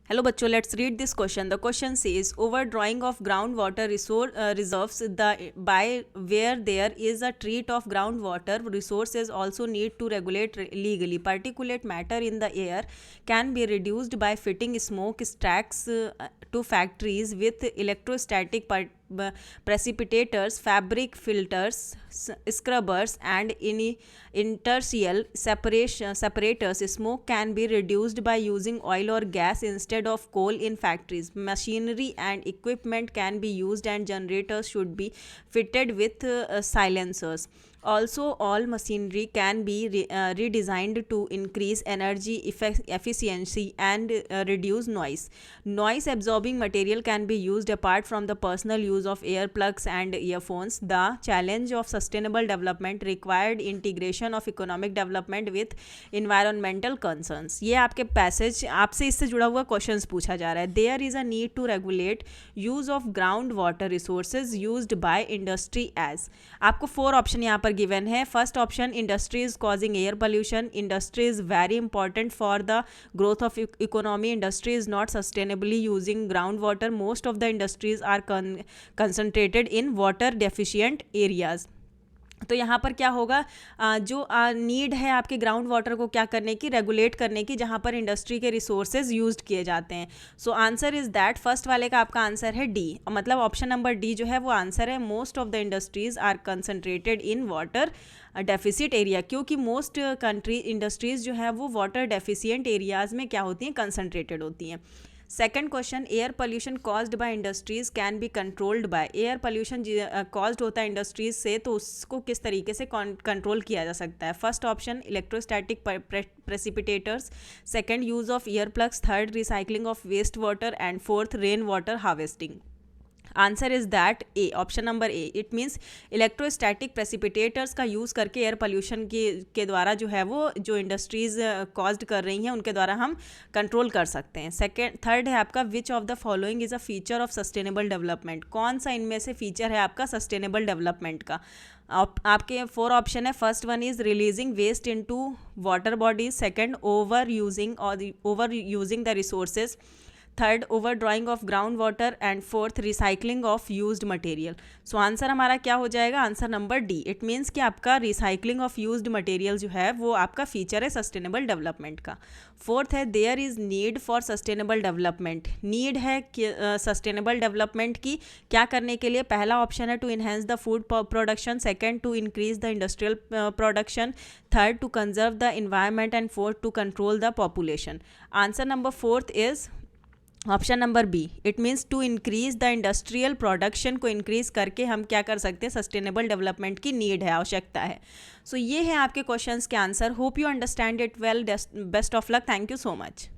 Hello बच्चों, let's read this question. The question says overdrawing of groundwater reserves by where there is a treat of groundwater resources also need to regulate legally. Particulate matter in the air can be reduced by fitting smoke stacks to factories with electrostatic precipitators, fabric filters, scrubbers, and intercial separators. Smoke can be reduced by using oil or gas instead of coal in factories. Machinery and equipment can be used, and generators should be fitted with silencers. Also, all machinery can be redesigned to increase energy efficiency and reduce noise. Noise absorbing material can be used apart from the personal use of earplugs and earphones. The challenge of sustainable development required integration of economic development with environmental concerns. ये आपके passage आपसे इससे जुड़ा हुआ questions पूछा जा रहा है. There is a need to regulate use of ground water resources used by industry as. आपको 4 ऑप्शन यहाँ पर गिवन है. First option, industry is causing air pollution. Industry is very important for the growth of economy. Industry is not sustainably using ground water. Most of the industries are concentrated in water deficient areas. तो यहाँ पर क्या होगा, जो need है आपके ground water को क्या करने की, रेगुलेट करने की, जहाँ पर इंडस्ट्री के रिसोर्सेज यूज्ड किए जाते हैं. So answer is that, first वाले का आपका आंसर है डी. मतलब ऑप्शन नंबर डी जो है वो आंसर है. Most of the industries are concentrated in water deficit area, क्योंकि मोस्ट कंट्री इंडस्ट्रीज जो है वो वाटर डेफिशिएंट एरियाज़ में क्या होती हैं, कंसनट्रेटेड होती हैं. Second question, air pollution caused by industries can be controlled by. Air pollution caused होता है इंडस्ट्रीज से, तो उसको किस तरीके से कंट्रोल किया जा सकता है. First option, electrostatic precipitators. Second, use of ear plugs. Third, recycling of waste water. And fourth, rain water harvesting. Answer is that A, option number A. It means electrostatic precipitators का use करके air pollution के द्वारा जो है वो जो industries caused कर रही हैं उनके द्वारा हम कंट्रोल कर सकते हैं. थर्ड है आपका, which of the following is a feature of sustainable development. कौन सा इनमें से फीचर है आपका सस्टेनेबल डेवलपमेंट का. आपके 4 ऑप्शन है. First one is releasing waste into water bodies. Second, over using the resources. Third, over drawing of ground water. And fourth, recycling of used material. So answer हमारा क्या हो जाएगा, answer number D. It means कि आपका recycling of used material जो है वो आपका फीचर है सस्टेनेबल डेवलपमेंट का. फोर्थ है, there is need for sustainable development. Need है सस्टेनेबल डेवलपमेंट की क्या करने के लिए. पहला ऑप्शन है to enhance the food production. Second, to increase the industrial production. Third, to conserve the environment. And fourth, to control the population. Answer number fourth is option number B. It means to increase the industrial production को increase करके हम क्या कर सकते हैं, sustainable development की need है, आवश्यकता है. सो ये है आपके क्वेश्चंस के answer. Hope you understand it well. Best of luck. Thank you so much.